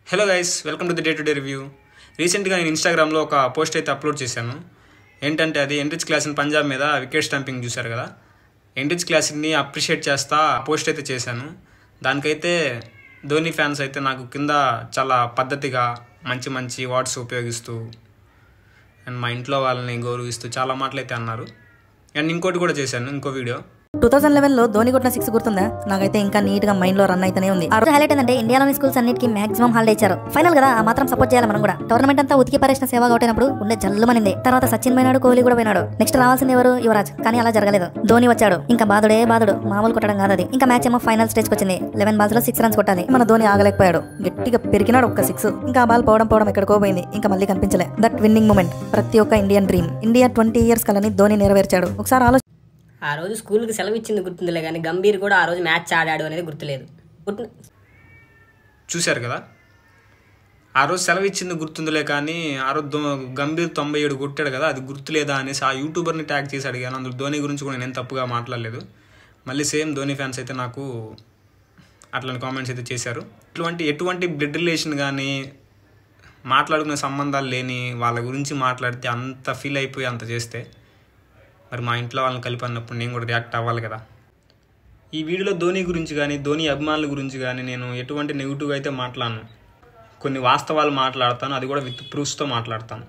Hello guys, welcome to the day to day review. రీసెంట్గా నేను ఇన్స్టాగ్రామ్లో ఒక పోస్ట్ అయితే అప్లోడ్ చేశాను. ఏంటంటే అది ఎండ్రిచ్ క్లాసిన్ పంజాబ్ మీద వికెట్ స్టంపింగ్ చూశారు కదా. ఎండ్రిచ్ క్లాసిన్ని అప్రిషియేట్ చేస్తా పోస్ట్ అయితే చేశాను. దానికైతే ధోని ఫ్యాన్స్ అయితే నాకు కింద చాలా పద్ధతిగా మంచి మంచి వర్డ్స్ ఉపయోగిస్తూ అండ్ మా ఇంట్లో వాళ్ళని గౌరవిస్తూ చాలా మాటలు అయితే అన్నారు. అండ్ ఇంకోటి కూడా చేశాను, ఇంకో వీడియో. 2011 ధోని కొట్టిన 6 గుర్తుందా? నాకైతే ఇంకా నీట్ గా మైండ్ లో రన్ అయితేనే ఉంది. ఆ రోజు హైలైట్ ఏంటంటే ఇండియాలోని స్కూల్స్ అన్నిటికీ మాక్సిమం హాలిడే ఇచ్చారు. ఫైనల్ కదా, ఆ మాత్రం సపోర్ట్ చేయాలి మనం కూడా. టోర్నమెంట్ అంతా ఉతికి పరేసిన సేవ కొట్టినప్పుడు ఉండే జల్లుమనింది. తర్వాత సచిన్ పోయినాడు, కోహ్లీ కూడా పోయినాడు. నెక్స్ట్ రావాల్సింది ఎవరు? యువరాజ్. కానీ అలా జరగలేదు. ధోని వచ్చాడు. ఇంకా బాధుడే బాధుడు, మామూలు కొట్టడం కాదు అది. ఇంకా మ్యాచ్ ఏమో ఫైనల్ స్టేజ్ కి వచ్చింది. 11 బాల్స్ లో 6 రన్స్ కొట్టాలి. మన ధోని ఆగలేకపోయాడు. గట్టిగా పెరికినాడు ఒక్క 6. ఇంకా ఆ బాల్ పోవడం ఎక్కడికో పోయింది. ఇంకా మళ్ళీ కనిపించలే. దట్ విన్నింగ్ మూమెంట్ ప్రతి ఒక్క ఇండియన్ డ్రీమ్. ఇండియా 20 years కలని ధోని నెరవేర్చాడు. ఒకసారి ఆలోచన. ఆ రోజు స్కూల్కి సెలవు ఇచ్చింది గుర్తుందిలే, కానీ గంభీర్ కూడా ఆ రోజు మ్యాచ్ ఆడాడు అనేది గుర్తులేదు. చూశారు కదా, ఆ రోజు సెలవు ఇచ్చింది గుర్తుందిలే కానీ ఆ రోజు గంభీర్ 97 కొట్టాడు కదా, అది గుర్తులేదా అనేసి ఆ యూట్యూబర్ని ట్యాగ్ చేసి అడిగాను. అందులో ధోని గురించి కూడా నేను తప్పుగా మాట్లాడలేదు. మళ్ళీ సేమ్ ధోని ఫ్యాన్స్ అయితే నాకు అట్లాంటి కామెంట్స్ అయితే చేశారు. ఎటువంటి బ్లడ్ రిలేషన్ కానీ మాట్లాడుకునే సంబంధాలు లేని వాళ్ళ గురించి మాట్లాడితే అంత ఫీల్ అయిపోయి అంత చేస్తే మరి మా ఇంట్లో వాళ్ళని కలిపి అన్నప్పుడు నేను కూడా రియాక్ట్ అవ్వాలి కదా. ఈ వీడియోలో ధోని గురించి కానీ ధోని అభిమానుల గురించి కానీ నేను ఎటువంటి నెగిటివ్గా అయితే మాట్లాడను. కొన్ని వాస్తవాలు మాట్లాడతాను, అది కూడా విత్ ప్రూఫ్స్తో మాట్లాడతాను.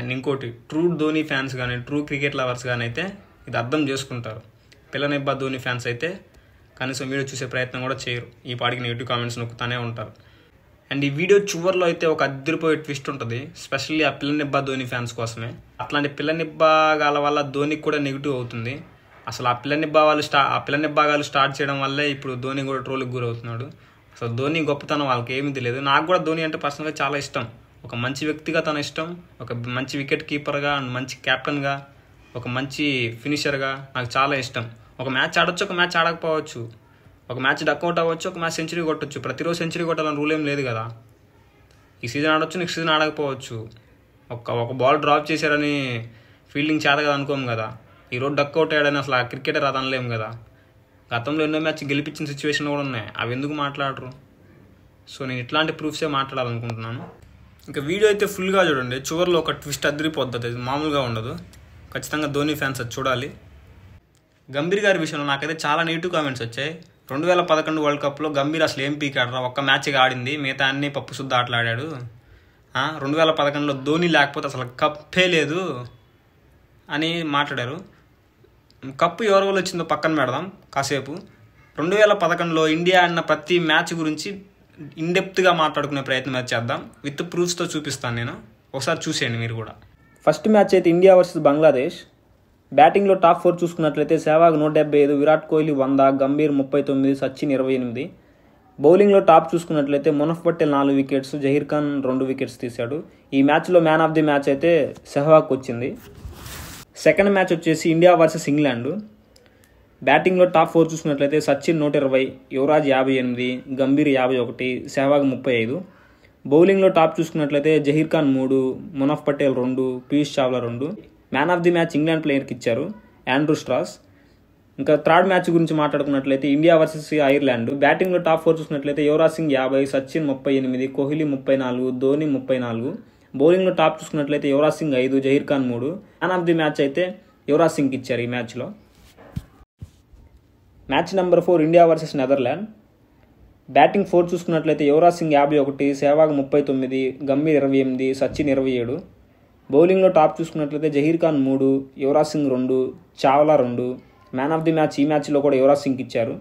అండ్ ఇంకోటి, ట్రూ ధోని ఫ్యాన్స్ కానీ ట్రూ క్రికెట్ లవర్స్ కానీ అయితే ఇది అర్థం చేసుకుంటారు. పిల్లనిబ్బా ధోని ఫ్యాన్స్ అయితే కనీసం వీడియో చూసే ప్రయత్నం కూడా చేయరు. ఈ పాటికి నెగిటివ్ కామెంట్స్ నొక్కుతానే ఉంటారు. అండ్ ఈ వీడియో చివర్లో అయితే ఒక అద్దరిపోయే ట్విస్ట్ ఉంటుంది, స్పెషల్లీ ఆ పిల్లనిబ్బా ధోని ఫ్యాన్స్ కోసమే. అట్లాంటి పిల్లనిబ్బాగాల వల్ల ధోనికి కూడా నెగిటివ్ అవుతుంది. అసలు ఆ పిల్లనిబ్బాగాలు స్టార్ట్ చేయడం వల్లే ఇప్పుడు ధోని కూడా ట్రోల్కి గురవుతున్నాడు. అసలు ధోని గొప్పతనం వాళ్ళకి ఏమీ తెలియదు. నాకు కూడా ధోని అంటే పర్సనల్గా చాలా ఇష్టం. ఒక మంచి వ్యక్తిగా తన ఇష్టం, ఒక మంచి వికెట్ కీపర్గా అండ్ మంచి కెప్టెన్గా, ఒక మంచి ఫినిషర్గా నాకు చాలా ఇష్టం. ఒక మ్యాచ్ ఆడొచ్చు, ఒక మ్యాచ్ ఆడకపోవచ్చు. ఒక మ్యాచ్ డక్అవుట్ అవ్వచ్చు, ఒక మ్యాచ్ సెంచరీ కొట్టచ్చు. ప్రతిరోజు సెంచరీ కొట్టాలని రూల్ ఏం లేదు కదా. ఈ సీజన్ ఆడొచ్చు, నెక్స్ట్ సీజన్ ఆడకపోవచ్చు. ఒక బాల్ డ్రాప్ చేశారని ఫీల్డింగ్ చేత కదా అనుకోము కదా. ఈరోజు డక్అవుట్ అయ్యాడని అసలు ఆ క్రికెటర్ రాదనలేము కదా. గతంలో ఎన్నో మ్యాచ్ గెలిపించిన సిచ్యువేషన్ కూడా ఉన్నాయి, అవి ఎందుకు మాట్లాడరు? సో నేను ఇట్లాంటి ప్రూఫ్సే మాట్లాడాలనుకుంటున్నాను. ఇంకా వీడియో అయితే ఫుల్గా చూడండి. చివర్లో ఒక ట్విస్ట్ అదిరిపోద్ది, అది మామూలుగా ఉండదు. ఖచ్చితంగా ధోని ఫ్యాన్స్ అది చూడాలి. గంభీర్ గారి విషయంలో నాకైతే చాలా నెగిటివ్ కామెంట్స్ వచ్చాయి. 2011 వరల్డ్ కప్లో గంభీర్ అసలు ఏం పీక్ ఆడరా, ఒక్క మ్యాచ్గా ఆడింది, మిగతా అన్ని పప్పు శుద్ధ ఆటలాడాడు. 2011లో ధోని లేకపోతే అసలు కప్పే లేదు అని మాట్లాడారు. కప్పు ఎవరి వల్ల వచ్చిందో పక్కన పెడదాం కాసేపు. 2011లో ఇండియా ఆడిన ప్రతి మ్యాచ్ గురించి ఇన్డెప్త్గా మాట్లాడుకునే ప్రయత్నం అయితే చేద్దాం. విత్ ప్రూఫ్స్తో చూపిస్తాను నేను, ఒకసారి చూసేయండి మీరు కూడా. ఫస్ట్ మ్యాచ్ అయితే ఇండియా వర్సెస్ బంగ్లాదేశ్. బ్యాటింగ్లో టాప్ 4 చూసుకున్నట్లయితే సెహ్వాగ్ 175, విరాట్ కోహ్లీ 100, గంభీర్ 39, సచిన్ 28. బౌలింగ్లో టాప్ చూసుకున్నట్లయితే మునఫ్ పటేల్ 4 వికెట్స్, జహీర్ ఖాన్ 2 వికెట్స్ తీశాడు. ఈ మ్యాచ్లో మ్యాన్ ఆఫ్ ది మ్యాచ్ అయితే సెహ్వాగ్ వచ్చింది. సెకండ్ మ్యాచ్ వచ్చేసి ఇండియా వర్సెస్ ఇంగ్లాండ్. బ్యాటింగ్లో టాప్ 4 చూసుకున్నట్లయితే సచిన్ 120, యువరాజ్ 58, గంభీర్ 51, సెహ్వాగ్ 35. బౌలింగ్లో టాప్ చూసుకున్నట్లయితే Zaheer Khan 3, Munaf Patel 2, Piyush Chawla 2. Man of the match England ప్లేయర్కి ఇచ్చారు, ఆండ్రూ స్ట్రాస్. ఇంకా థర్డ్ మ్యాచ్ గురించి మాట్లాడుకున్నట్లయితే ఇండియా వర్సెస్ ఐర్లాండ్. బ్యాటింగ్లో టాప్ 4 చూసినట్లయితే యువరాజ్ సింగ్ 50, సచిన్ 38, కోహ్లీ 34, ధోని 34. బౌలింగ్లో టాప్ చూసుకున్నట్లయితే Yuvraj Singh 5, Zaheer Khan 3. Man of the match అయితే యువరాజ్ సింగ్కి ఇచ్చారు ఈ మ్యాచ్లో. Match number 4 India versus Netherland. Batting 4 చూసుకున్నట్లయితే యువరాజ్ సింగ్ 51, సెహ్వాగ్ 39, గంభీర్ 28, సచిన్ 27. బౌలింగ్లో టాప్ చూసుకున్నట్లయితే Zaheer Khan 3, Yuvraj Singh 2, Chawla 2. Man of the match ఈ మ్యాచ్లో కూడా యువరాజ్ సింగ్కి ఇచ్చారు.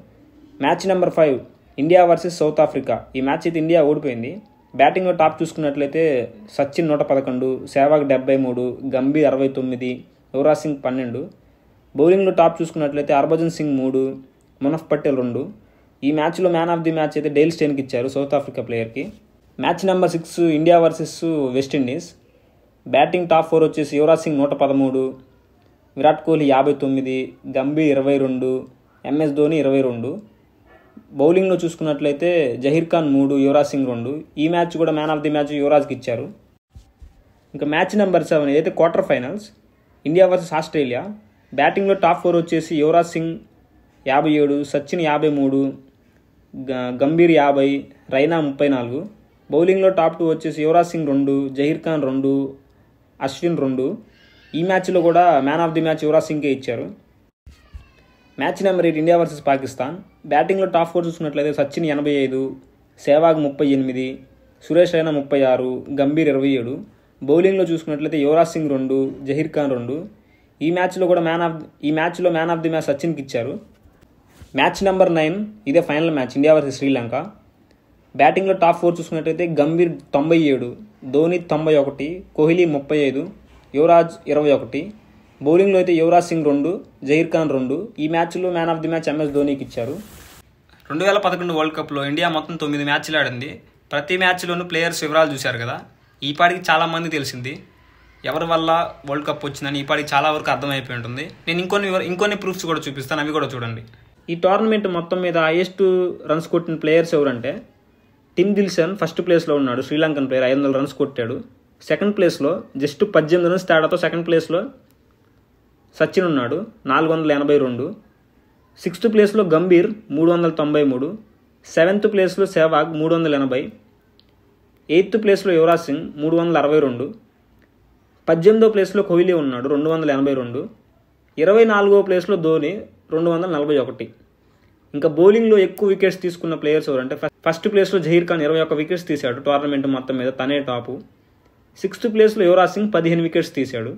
Match number 5 India versus south Africa. ఈ మ్యాచ్ అయితే ఇండియా ఓడిపోయింది. బ్యాటింగ్లో టాప్ చూసుకున్నట్లయితే సచిన్ 111, సెహ్వాగ్ 73, గంభీర్ 69, యువరాజ్ సింగ్ 12. బౌలింగ్లో టాప్ చూసుకున్నట్లయితే హర్భజన్ సింగ్ 3, మునఫ్ పటేల్ 2. ఈ మ్యాచ్లో మ్యాన్ ఆఫ్ ది మ్యాచ్ అయితే డేల్ స్టెయిన్కి ఇచ్చారు, సౌత్ ఆఫ్రికా ప్లేయర్కి. Match number 6 India versus West Indies. Batting top 4 వచ్చేసి యువరాజ్ సింగ్ 113, విరాట్ కోహ్లీ 59, గంభీర్ 22, ఎంఎస్ ధోని 22. బౌలింగ్లో చూసుకున్నట్లయితే జహీర్ ఖాన్ 3, యువరాజ్ సింగ్ 2. ఈ మ్యాచ్ కూడా మ్యాన్ ఆఫ్ ది మ్యాచ్ యువరాజ్కి ఇచ్చారు. ఇంకా మ్యాచ్ నెంబర్ 7 ఏదైతే quarter finals India versus Australia. బ్యాటింగ్లో టాప్ 4 వచ్చేసి యువరాజ్ సింగ్ 57, సచిన్ 53, గంభీర్ 50, రైనా 34. బౌలింగ్లో టాప్ 2 వచ్చేసి యువరాజ్ సింగ్ 2, జహీర్ ఖాన్ 2, అశ్విన్ 2. ఈ మ్యాచ్లో కూడా man of the match Yuvraj సింగ్కే ఇచ్చారు. Match number 8 India versus Pakistan. బ్యాటింగ్లో టాప్ 4 చూసుకున్నట్లయితే సచిన్ 85, సెహ్వాగ్ 38, సురేష్ రైనా 36, గంభీర్ 27. బౌలింగ్లో చూసుకున్నట్లయితే యువరాజ్ సింగ్ 2, జహీర్ ఖాన్ 2. ఈ మ్యాచ్లో మ్యాన్ ఆఫ్ ది మ్యాచ్ సచిన్కి ఇచ్చారు. మ్యాచ్ నెంబర్ 9 ఇదే final match India versus Sri Lanka. బ్యాటింగ్లో టాప్ 4 చూసుకున్నట్లయితే గంభీర్ 97, ధోని 91, కోహ్లీ 35, యువరాజ్ 21. బౌలింగ్లో అయితే యువరాజ్ సింగ్ 2, జహీర్ ఖాన్ 2. ఈ మ్యాచ్లో man of the match MS ధోనికి ఇచ్చారు. 2011 వరల్డ్ కప్లో ఇండియా మొత్తం 9 మ్యాచ్లు ఆడింది. ప్రతి మ్యాచ్లోనూ ప్లేయర్స్ వివరాలు చూశారు కదా. ఈపాటికి చాలామంది తెలిసింది ఎవరి వల్ల వరల్డ్ కప్ వచ్చిందని. ఈపాటికి చాలా వరకు అర్థమైపోయి ఉంటుంది. నేను ఇంకొన్ని ప్రూఫ్స్ కూడా చూపిస్తాను, అవి కూడా చూడండి. ఈ టోర్నమెంట్ మొత్తం మీద హైయెస్ట్ రన్స్ కొట్టిన ప్లేయర్స్ ఎవరంటే టిమ్ దిల్సన్ ఫస్ట్ ప్లేస్లో ఉన్నాడు. శ్రీలంకన్ ప్లేయర్ 500 రన్స్ కొట్టాడు. సెకండ్ ప్లేస్లో జస్ట్ 18 రన్స్ తేడాతో సెకండ్ ప్లేస్లో సచిన్ ఉన్నాడు 482. సిక్స్త్ ప్లేస్లో గంభీర్ 393. సెవెంత్ ప్లేస్లో సెహ్వాగ్ 380. ఎయిత్ ప్లేస్లో యువరాజ్ సింగ్ 362. 18వ ప్లేస్లో కోహ్లీ ఉన్నాడు 282. 24వ ప్లేస్లో ధోని 241. ఇంకా బౌలింగ్లో ఎక్కువ వికెట్స్ తీసుకున్న ప్లేయర్స్ ఎవరంటే ఫస్ట్ ప్లేస్లో జహీర్ ఖాన్ 21 వికెట్స్ తీశాడు. టోర్నమెంట్ మొత్తం మీద తనే టాపు. సిక్స్త్ ప్లేస్లో యువరాజ్ సింగ్ 15 వికెట్స్ తీశాడు.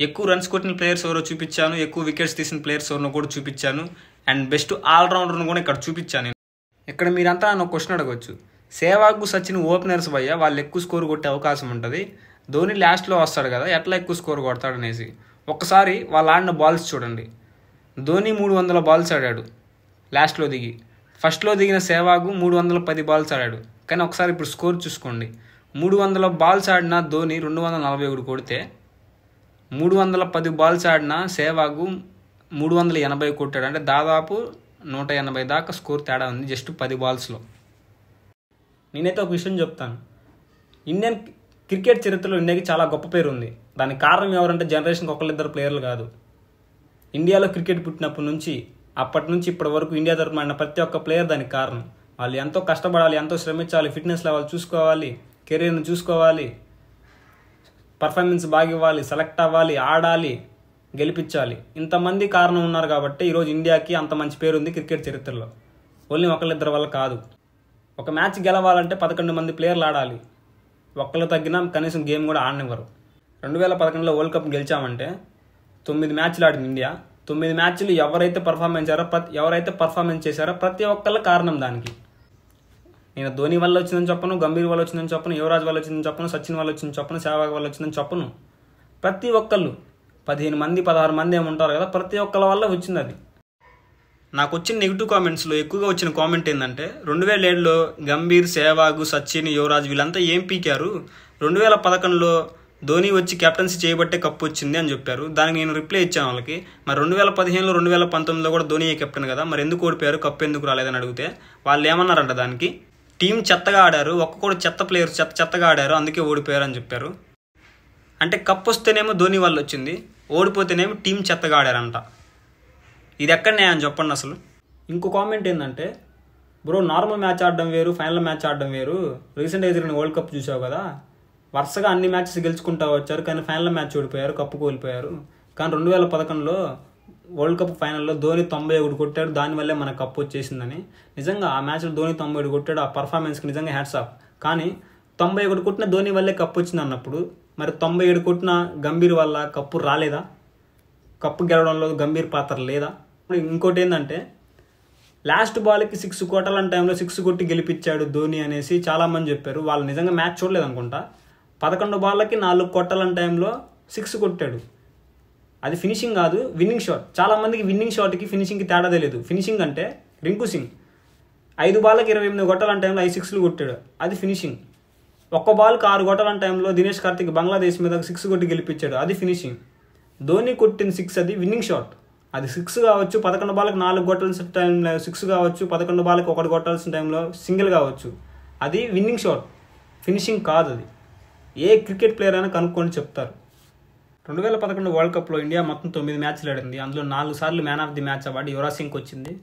ఎక్కువ రన్స్ కొట్టిన ప్లేయర్స్ ఎవరో చూపించాను, ఎక్కువ వికెట్స్ తీసిన ప్లేయర్స్ ఎవరినో కూడా చూపించాను, అండ్ బెస్ట్ ఆల్రౌండర్ను కూడా ఇక్కడ చూపించాను. ఇక్కడ మీరంతా నన్ను క్వశ్చన్ అడగవచ్చు, సెహ్వాగ్ సచిన్ ఓపెనర్స్ భయ్య, వాళ్ళు ఎక్కువ స్కోర్ కొట్టే అవకాశం ఉంటుంది, ధోని లాస్ట్లో వస్తాడు కదా, ఎట్లా ఎక్కువ స్కోర్ కొడతాడు అనేసి. ఒక్కసారి వాళ్ళు ఆడిన బాల్స్ చూడండి. ధోని 300 బాల్స్ ఆడాడు లాస్ట్లో దిగి. ఫస్ట్లో దిగిన సెహ్వాగ్ 310 బాల్స్ ఆడాడు. కానీ ఒకసారి ఇప్పుడు స్కోర్ చూసుకోండి. 300 బాల్స్ ఆడిన ధోని 241 కొడితే 310 బాల్స్ ఆడిన సెహ్వాగ్ 380 కొట్టాడు. అంటే దాదాపు 180 దాకా స్కోర్ తేడా ఉంది జస్ట్ 10 బాల్స్లో. నేనైతే ఒక విషయం చెప్తాను, ఇండియన్ క్రికెట్ చరిత్రలో ఇండియాకి చాలా గొప్ప పేరు ఉంది. దానికి కారణం ఎవరంటే జనరేషన్కి ఒకళ్ళిద్దరు ప్లేయర్లు కాదు. ఇండియాలో క్రికెట్ పుట్టినప్పటి నుంచి అప్పటి నుంచి ఇప్పటి వరకు ఇండియా తరఫున ఆడిన ప్రతి ఒక్క ప్లేయర్ దానికి కారణం. వాళ్ళు ఎంతో కష్టపడాలి, ఎంతో శ్రమించాలి, ఫిట్నెస్ లెవెల్ చూసుకోవాలి, కెరీర్ని చూసుకోవాలి, పర్ఫార్మెన్స్ బాగా ఇవ్వాలి, సెలెక్ట్ అవ్వాలి, ఆడాలి, గెలిపించాలి. ఇంతమంది కారణం ఉన్నారు కాబట్టి ఈరోజు ఇండియాకి అంత మంచి పేరు ఉంది క్రికెట్ చరిత్రలో. ఓన్లీ ఒకళ్ళిద్దరి వల్ల కాదు. ఒక మ్యాచ్ గెలవాలంటే 11 మంది ప్లేయర్లు ఆడాలి. ఒక్కళ్ళు తగ్గినా కనీసం గేమ్ కూడా ఆడనివ్వరు. 2011లో వరల్డ్ కప్ గెలిచామంటే 9 మ్యాచ్లు ఆడింది ఇండియా. 9 మ్యాచ్లు ఎవరైతే పర్ఫార్మెన్స్ చేశారో ప్రతి ఒక్కళ్ళ కారణం దానికి. నేను ధోని వల్ల వచ్చిందని చెప్పను, గంభీర్ వల్ల వచ్చిందని చెప్పను, యువరాజ్ వల్ల వచ్చిందని చెప్పను, సచిన్ వల్ల వచ్చిందని చెప్పను, సెహ్వాగ్ వల్ల వచ్చిందని చెప్పను. ప్రతి ఒక్కళ్ళు 15 మంది 16 మంది ఏముంటారు కదా, ప్రతి ఒక్కళ్ళ వల్ల వచ్చింది అది. నాకు వచ్చిన నెగిటివ్ కామెంట్స్లో ఎక్కువగా వచ్చిన కామెంట్ ఏంటంటే 2007లో గంభీర్, సెహ్వాగ్, సచిన్, యువరాజ్ వీళ్ళంతా ఏం పీకారు, 2011లో ధోని వచ్చి కెప్టెన్సీ చేయబట్టే కప్పు వచ్చింది అని చెప్పారు. దానికి నేను రిప్లై ఇచ్చాను వాళ్ళకి. మరి 2015లో 2019లో కూడా ధోని కెప్టెన్ కదా, మరి ఎందుకు ఓడిపోయారు, కప్పు ఎందుకు రాలేదని అడిగితే వాళ్ళు ఏమన్నారంట, దానికి టీం చెత్తగా ఆడారు, ఒక్కొక్కడు చెత్త ప్లేయర్ చెత్తగా ఆడారు, అందుకే ఓడిపోయారు అని చెప్పారు. అంటే కప్పు వస్తేనేమో ధోని వల్ల వచ్చింది, ఓడిపోతేనేమో టీం చెత్తగా ఆడారంట. ఇది ఎక్కడ న్యాయం చెప్పండి అసలు. ఇంకో కామెంట్ ఏంటంటే, బ్రో నార్మల్ మ్యాచ్ ఆడడం వేరు, ఫైనల్ మ్యాచ్ ఆడడం వేరు. రీసెంట్గా జరిగిన వరల్డ్ కప్ చూసావు కదా, వరుసగా అన్ని మ్యాచెస్ గెలుచుకుంటూ వచ్చారు, కానీ ఫైనల్ మ్యాచ్ ఓడిపోయారు, కప్పు కోల్పోయారు. కానీ 2011లో వరల్డ్ కప్ ఫైనల్లో ధోని 91 కొట్టాడు, దానివల్లే మనకు కప్పు వచ్చేసిందని. నిజంగా ఆ మ్యాచ్లో ధోని 91 కొట్టాడు, ఆ పర్ఫార్మెన్స్కి నిజంగా హ్యాట్స్ ఆఫ్. కానీ 91 కొట్టిన ధోని వల్లే కప్పు వచ్చింది అన్నప్పుడు మరి 97 కొట్టిన గంభీర్ వల్ల కప్పు రాలేదా? కప్పు గెలవడంలో గంభీర్ పాత్ర లేదా? ఇంకోటి ఏంటంటే లాస్ట్ బాల్కి 6 కొట్టాలని టైంలో 6 కొట్టి గెలిపించాడు ధోని అనేసి చాలామంది చెప్పారు. వాళ్ళు నిజంగా మ్యాచ్ చూడలేదు అనుకుంటా. 11 బాళ్ళకి 4 కొట్టాలని టైంలో 6 కొట్టాడు. అది ఫినిషింగ్ కాదు, విన్నింగ్ షాట్. చాలామందికి విన్నింగ్ షాట్కి ఫినిషింగ్కి తేడా తెలియదు. ఫినిషింగ్ అంటే రింకు సింగ్ 5 బాళ్ళకి 28 కొట్టాలని టైంలో 5 6లు కొట్టాడు, అది ఫినిషింగ్. 1 బాల్కి 6 కొట్టాలని టైంలో దినేష్ కార్తిక్ బంగ్లాదేశ్ మీద 6 కొట్టి గెలిపించాడు, అది ఫినిషింగ్. ధోని కొట్టిన 6 అది విన్నింగ్ షాట్. అది 6 కావచ్చు, 11 బాల్కి 4 కొట్టాల్సిన టైంలో 6 కావచ్చు, 11 బాల్కి 1 కొట్టాల్సిన టైంలో సింగిల్ కావచ్చు, అది విన్నింగ్ షాట్, ఫినిషింగ్ కాదు. అది ఏ క్రికెట్ ప్లేయర్ అయినా కనుక్కొని చెప్తారు. 2011 వరల్డ్ కప్లో ఇండియా మొత్తం 9 మ్యాచ్లు ఆడింది. అందులో 4 సార్లు man of the match award Yuvraj సింగ్కి వచ్చింది.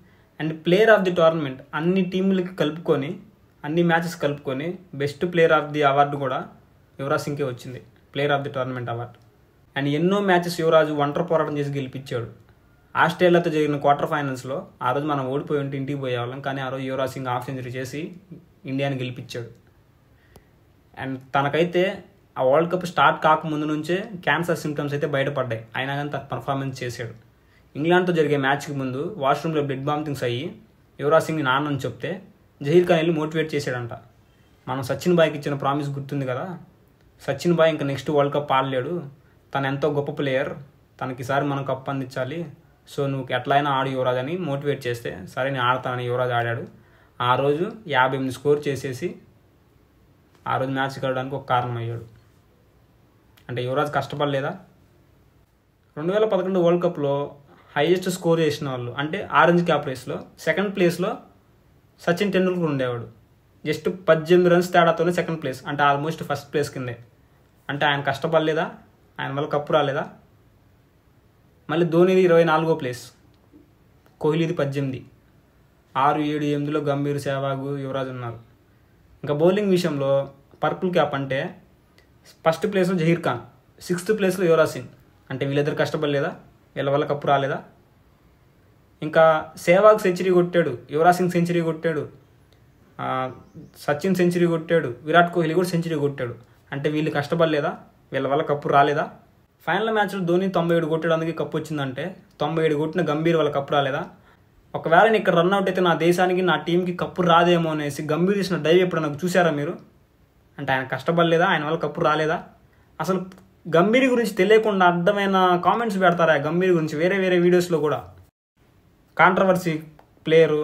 And player of the tournament అన్ని టీంలకి కలుపుకొని అన్ని మ్యాచెస్ కలుపుకొని best player of the award కూడా యువరాజ్ సింగ్కే వచ్చింది, player of the tournament award. And ఎన్నో మ్యాచెస్ యువరాజు ఒంటరి పోరాటం చేసి గెలిపించాడు. ఆస్ట్రేలియాతో జరిగిన క్వార్టర్ ఫైనల్స్లో ఆ రోజు మనం ఓడిపోయి ఉంటే ఇంటికి పోయేవాళ్ళం, కానీ ఆ రోజు యువరాజ్ సింగ్ హాఫ్ సెంచరీ చేసి ఇండియాని గెలిపించాడు. అండ్ తనకైతే ఆ వరల్డ్ కప్ స్టార్ట్ కాకముందు నుంచే క్యాన్సర్ సిమ్టమ్స్ అయితే బయటపడ్డాయి, అయినా కానీ తన పర్ఫార్మెన్స్ చేశాడు. ఇంగ్లాండ్తో జరిగే మ్యాచ్కి ముందు వాష్రూమ్లో బ్లడ్ బాంబింగ్స్ అయ్యి యువరాజ్ సింగ్ నాన్నని చెప్తే జహీర్ ఖాన్ వెళ్ళి మోటివేట్ చేశాడంట. మనం సచిన్ బాయ్కి ఇచ్చిన ప్రామిస్ గుర్తుంది కదా, సచిన్ బాయ్ ఇంకా నెక్స్ట్ వరల్డ్ కప్ ఆడలేడు, తను ఎంతో గొప్ప ప్లేయర్, తనకిసారి మనం కప్ అందించాలి, సో నువ్వు ఎట్లయినా ఆడు యువరాజ్ అని మోటివేట్ చేస్తే సరే నేను ఆడతానని యువరాజ్ ఆడాడు. ఆ రోజు 58 స్కోర్ చేసేసి ఆ రోజు మ్యాచ్ గెలవడానికి ఒక కారణం అయ్యాడు. అంటే యువరాజ్ కష్టపడలేదా? 2011 వరల్డ్ కప్లో హైయెస్ట్ స్కోర్ చేసిన వాళ్ళు అంటే ఆరెంజ్ క్యాప్ రేస్లో సెకండ్ ప్లేస్లో సచిన్ టెండూల్కర్ ఉండేవాడు. జస్ట్ 18 రన్స్ తేడాతోనే సెకండ్ ప్లేస్, అంటే ఆల్మోస్ట్ ఫస్ట్ ప్లేస్ కిందే. అంటే ఆయన కష్టపడలేదా? ఆయన వల్ల కప్పు రాలేదా? మళ్ళీ ధోనిది 24వ ప్లేస్, కోహ్లీది 18, 6, 7, 8లో గంభీర్, సెహ్వాగ్, యువరాజ్ ఉన్నారు. ఇంకా బౌలింగ్ విషయంలో పర్పుల్ క్యాప్ అంటే ఫస్ట్ ప్లేస్లో జహీర్ ఖాన్, 6th ప్లేస్లో యువరాజ్ సింగ్. అంటే వీళ్ళిద్దరు కష్టపడలేదా? వీళ్ళ వల్ల కప్పు రాలేదా? ఇంకా సెహ్వాగ్ సెంచరీ కొట్టాడు, యువరాజ్ సింగ్ సెంచరీ కొట్టాడు, సచిన్ సెంచరీ కొట్టాడు, విరాట్ కోహ్లీ కూడా సెంచరీ కొట్టాడు. అంటే వీళ్ళు కష్టపడలేదా? వీళ్ళ వల్ల కప్పు రాలేదా? ఫైనల్ మ్యాచ్లో ధోని 97 కొట్టాడు, అందుకే కప్పు వచ్చిందంటే 97 కొట్టిన గంభీర్ వల్ల కప్పు రాలేదా? ఒకవేళ నేను ఇక్కడ రన్అట్ అయితే నా దేశానికి నా టీంకి కప్పు రాదేమో అనేసి గంభీర్ చేసిన డైవ్ ఎప్పుడు నాకు చూసారా మీరు? అంటే ఆయన కష్టపడలేదా? ఆయన వల్ల కప్పు రాలేదా? అసలు గంభీర్ గురించి తెలియకుండా అర్థమైన కామెంట్స్ పెడతారా గంభీర్ గురించి వేరే వేరే వీడియోస్లో కూడా? కాంట్రవర్సీ ప్లేయరు,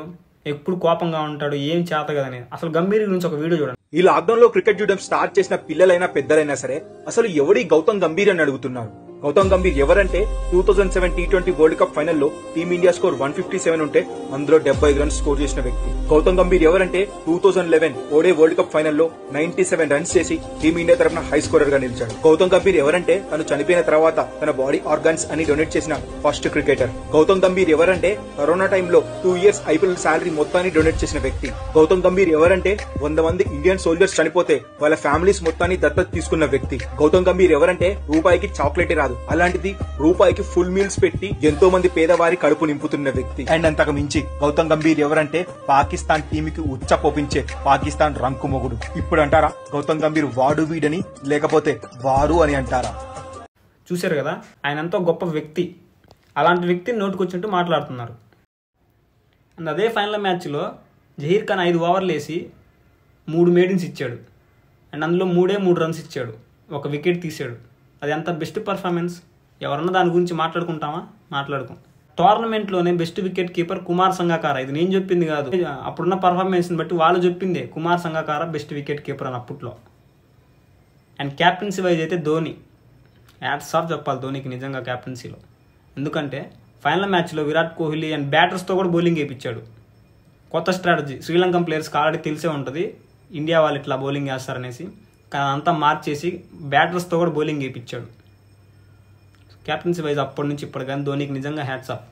ఎప్పుడు కోపంగా ఉంటాడు, ఏం చేత కదని. అసలు గంభీర్ గురించి ఒక వీడియో చూడండి. ఈ లాక్డౌన్ లో క్రికెట్ చూడడం స్టార్ట్ చేసిన పిల్లలైనా పెద్దలైనా సరే అసలు ఎవడి గౌతమ్ గంభీర్ అని అడుగుతున్నారు. గౌతమ్ గంభీర్ ఎవరంటే 2007 T20 వరల్డ్ కప్ ఫైనల్లో టీమిండియా స్కోర్ 157 ఉంటే అందులో 75 రన్స్ స్కోర్ చేసిన వ్యక్తి. గౌతమ్ గంభీర్ ఎవరంటే 2011 ఓడే వరల్డ్ కప్ ఫైనల్లో 97 రన్స్ చేసి టీమిండియా తరఫున హై స్కోరర్ గా నిలిచాడు. గౌతమ్ గంభీర్ ఎవరంటే తను చనిపోయిన తర్వాత తన బాడీ ఆర్గాన్స్ అని డొనేట్ చేసిన ఫస్ట్ క్రికెటర్. గౌతమ్ గంభీర్ ఎవరంటే కరోనా టైంలో 2 years IPL శాలరీ మొత్తాన్ని డొనేట్ చేసిన వ్యక్తి. గౌతమ్ గంభీర్ ఎవరంటే 100 మంది ఇండియన్ సోల్జర్స్ చనిపోతే వాళ్ళ ఫ్యామిలీస్ మొత్తాన్ని దత్తత తీసుకున్న వ్యక్తి. గౌతమ్ గంభీర్ ఎవరంటే రూపాయికి చాక్లెట్ రాదు, అలాంటిది రూపాయికి ఫుల్ మీల్స్ పెట్టి ఎంతో మంది పేదవారి కడుపు నింపుతున్న వ్యక్తి. అండ్ అంతకు మించి గౌతమ్ గంభీర్ ఎవరంటే పాకిస్తాన్ టీంకి ఉచ్చ పోపించే పాకిస్తాన్ రంకు మొగుడు. ఇప్పుడు అంటారా గౌతమ్ గంభీర్ వాడు వీడని, లేకపోతే వారు అని అంటారా? చూశారు కదా, ఆయన ఎంతో గొప్ప వ్యక్తి, అలాంటి వ్యక్తిని నోటుకొచ్చినట్టు మాట్లాడుతున్నారు. అండ్ అదే ఫైనల్ మ్యాచ్లో జహీర్ ఖాన్ 5 ఓవర్లు వేసి 3 మేడిన్స్ ఇచ్చాడు. అండ్ అందులో 3 రన్స్ ఇచ్చాడు, 1 వికెట్ తీసాడు. అది ఎంత బెస్ట్ పర్ఫార్మెన్స్? ఎవరన్నా దాని గురించి మాట్లాడుకుంటామా? మాట్లాడుకోం. టోర్నమెంట్లోనే best wicket keeper Kumar Sangakkara, ఇది నేను చెప్పింది కాదు, అప్పుడున్న పర్ఫార్మెన్స్ని బట్టి వాళ్ళు చెప్పిందే కుమార్ సంగకార బెస్ట్ వికెట్ కీపర్ అని అప్పట్లో. అండ్ క్యాప్టెన్సీ వైజ్ అయితే ధోని, హ్యాట్స్ ఆఫ్ చెప్పాలి ధోనికి నిజంగా క్యాప్టెన్సీలో. ఎందుకంటే ఫైనల్ మ్యాచ్లో విరాట్ కోహ్లీ అండ్ బ్యాటర్స్తో కూడా బౌలింగ్ వేయించాడు. కొత్త స్ట్రాటజీ, శ్రీలంకన్ ప్లేయర్స్కి ఆల్రెడీ తెలిసే ఉంటుంది ఇండియా వాళ్ళు ఇట్లా బౌలింగ్ వేస్తారనేసి, కానీ అంతా మార్చేసి బ్యాటర్స్తో కూడా బౌలింగ్ వేయించాడు. క్యాప్టెన్సీ వైజ్ అప్పటి నుంచి ఇప్పటి కానీ ధోనికి నిజంగా హ్యాట్స్ ఆఫ్.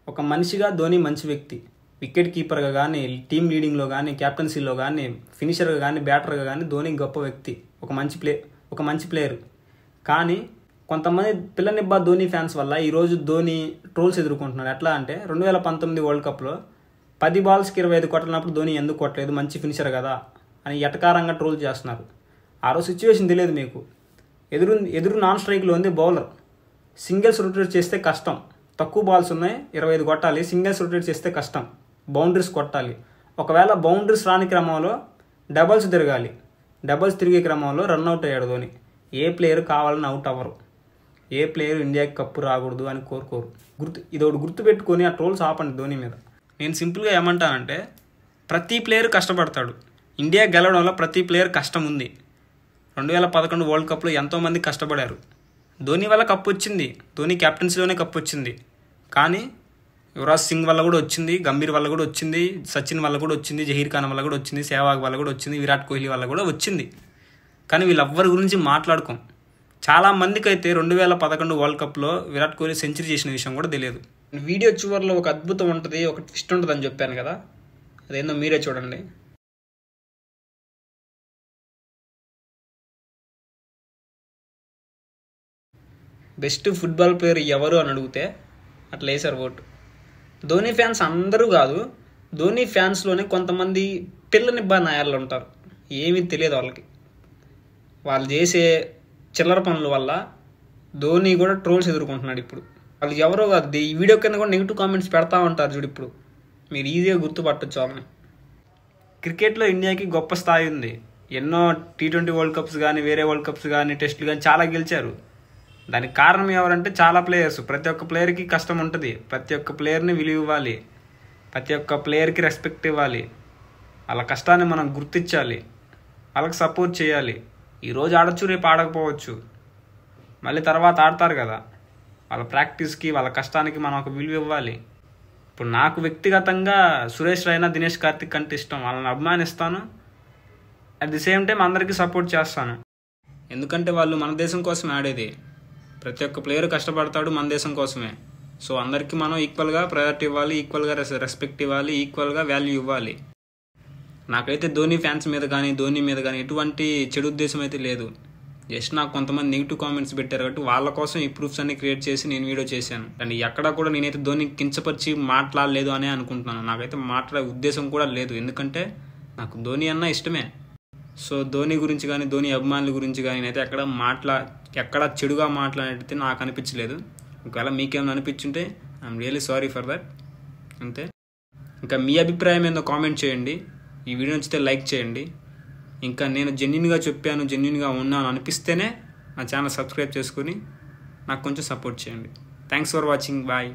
ఒక మనిషిగా ధోని మంచి వ్యక్తి, వికెట్ కీపర్గా కానీ, టీమ్ లీడింగ్లో కానీ, క్యాప్టెన్సీలో కానీ, ఫినిషర్గా కానీ, బ్యాటర్గా కానీ ధోని గొప్ప వ్యక్తి, ఒక మంచి ప్లేయర్. కానీ కొంతమంది పిల్లనిబ్బా ధోని ఫ్యాన్స్ వల్ల ఈరోజు ధోని ట్రోల్స్ ఎదుర్కొంటున్నాడు. ఎట్లా అంటే 2019 వరల్డ్ కప్లో 10 బాల్స్కి 25 కొట్టినప్పుడు ధోని ఎందుకు కొట్టలేదు, మంచి ఫినిషర్ కదా అని ఎటకారంగా ట్రోల్ చేస్తున్నారు. ఆ రోజు సిచ్యువేషన్ తెలియదు మీకు. ఎదురు నాన్ స్ట్రైక్లో ఉంది బౌలర్, సింగిల్స్ రొటేట్ చేస్తే కష్టం, తక్కువ బాల్స్ ఉన్నాయి 25 కొట్టాలి, సింగిల్స్ రొటేట్ చేస్తే కష్టం, బౌండరీస్ కొట్టాలి. ఒకవేళ బౌండరీస్ రాని క్రమంలో డబల్స్ తిరగాలి, డబల్స్ తిరిగే క్రమంలో రన్అట్ అయ్యాడు ధోని. ఏ ప్లేయర్ కావాలని అవుట్ అవ్వరు, ఏ ప్లేయర్ ఇండియాకి కప్పు రాకూడదు అని కోరుకోరు. ఇదొకటి గుర్తుపెట్టుకొని ఆ ట్రోల్స్ ఆపండి ధోని మీద. నేను సింపుల్గా ఏమంటానంటే ప్రతి ప్లేయర్ కష్టపడతాడు, ఇండియా గెలవడంలో ప్రతి ప్లేయర్ కష్టం ఉంది. 2011 వరల్డ్ కప్లో ఎంతోమంది కష్టపడారు. ధోని వల్ల కప్పు వచ్చింది, ధోని క్యాప్టెన్సీలోనే కప్పు వచ్చింది. కానీ యువరాజ్ సింగ్ వల్ల కూడా వచ్చింది, గంభీర్ వల్ల కూడా వచ్చింది, సచిన్ వల్ల కూడా వచ్చింది, జహీర్ ఖాన్ వల్ల కూడా వచ్చింది, సెహ్వాగ్ వల్ల కూడా వచ్చింది, విరాట్ కోహ్లీ వల్ల కూడా వచ్చింది. కానీ వీళ్ళెవ్వరి గురించి మాట్లాడుకోం. చాలామందికి అయితే 2011 వరల్డ్ కప్లో విరాట్ కోహ్లీ సెంచరీ చేసిన విషయం కూడా తెలియదు. వీడియో చివరిలో ఒక అద్భుతం ఉంటుంది, ఒక ట్విస్ట్ ఉంటుంది అని చెప్పాను కదా, అదేందో మీరే చూడండి. బెస్ట్ ఫుట్బాల్ ప్లేయర్ ఎవరు అని అడిగితే అట్లా వేశారు ఓటు. ధోని ఫ్యాన్స్ అందరూ కాదు, ధోని ఫ్యాన్స్లోనే కొంతమంది పిల్లని నాయాళ్ళు ఉంటారు, ఏమీ తెలియదు వాళ్ళకి. వాళ్ళు చేసే చిల్లర పనుల వల్ల ధోని కూడా ట్రోల్స్ ఎదుర్కొంటున్నాడు ఇప్పుడు. వాళ్ళు ఎవరో కాదు, ఈ వీడియో కింద కూడా నెగిటివ్ కామెంట్స్ పెడతా ఉంటారు చూడు. ఇప్పుడు మీరు ఈజీగా గుర్తుపట్టచ్చు వాళ్ళని. క్రికెట్లో ఇండియాకి గొప్ప స్థాయి ఉంది. ఎన్నో T20 వరల్డ్ కప్స్ కానీ, వేరే వరల్డ్ కప్స్ కానీ, టెస్టులు కానీ చాలా గెలిచారు. దానికి కారణం ఎవరంటే చాలా ప్లేయర్స్. ప్రతి ఒక్క ప్లేయర్కి కష్టం ఉంటుంది, ప్రతి ఒక్క ప్లేయర్ని విలువ ఇవ్వాలి, ప్రతి ఒక్క ప్లేయర్కి రెస్పెక్ట్ ఇవ్వాలి, వాళ్ళ కష్టాన్ని మనం గుర్తించాలి, వాళ్ళకి సపోర్ట్ చేయాలి. ఈరోజు ఆడచ్చు, రేపు ఆడకపోవచ్చు, మళ్ళీ తర్వాత ఆడతారు కదా. వాళ్ళ ప్రాక్టీస్కి, వాళ్ళ కష్టానికి మనం ఒక విలువ ఇవ్వాలి. ఇప్పుడు నాకు వ్యక్తిగతంగా సురేష్ రైనా, దినేష్ కార్తిక్ అంటే ఇష్టం. వాళ్ళని అభిమానిస్తాను, అట్ ది సేమ్ టైం అందరికీ సపోర్ట్ చేస్తాను. ఎందుకంటే వాళ్ళు మన దేశం కోసం ఆడేది. ప్రతి ఒక్క ప్లేయర్ కష్టపడతాడు మన దేశం కోసమే. సో అందరికీ మనం ఈక్వల్గా ప్రయారిటీ ఇవ్వాలి, ఈక్వల్గా రెస్పెక్ట్ ఇవ్వాలి, ఈక్వల్గా వాల్యూ ఇవ్వాలి. నాకైతే ధోని ఫ్యాన్స్ మీద కానీ, ధోని మీద కానీ ఎటువంటి చెడు ఉద్దేశం అయితే లేదు. జస్ట్ నాకు కొంతమంది నెగిటివ్ కామెంట్స్ పెట్టారు కాబట్టి వాళ్ళ కోసం ఈ ప్రూఫ్స్ అన్ని క్రియేట్ చేసి నేను వీడియో చేశాను. అండ్ ఎక్కడా కూడా నేనైతే ధోని కించపరిచి మాట్లాడలేదు అనే అనుకుంటున్నాను. నాకైతే మాట్లాడే ఉద్దేశం కూడా లేదు, ఎందుకంటే నాకు ధోని అన్న ఇష్టమే. సో ధోని గురించి కానీ, ధోని అభిమానుల గురించి కానీ నేనైతే ఎక్కడ చెడుగా మాట్లాడితే నాకు అనిపించలేదు. ఒకవేళ మీకేమైనా అనిపించుంటే I'm really sorry for that. అంతే. ఇంకా మీ అభిప్రాయం ఏందో కామెంట్ చేయండి. ఈ వీడియో నచ్చితే లైక్ చేయండి. ఇంకా నేను జెన్యూన్గా చెప్పాను, జెన్యూన్గా ఉన్నాను అనిపిస్తేనే నా ఛానల్ సబ్స్క్రైబ్ చేసుకుని నాకు కొంచెం సపోర్ట్ చేయండి. Thanks for watching. బాయ్.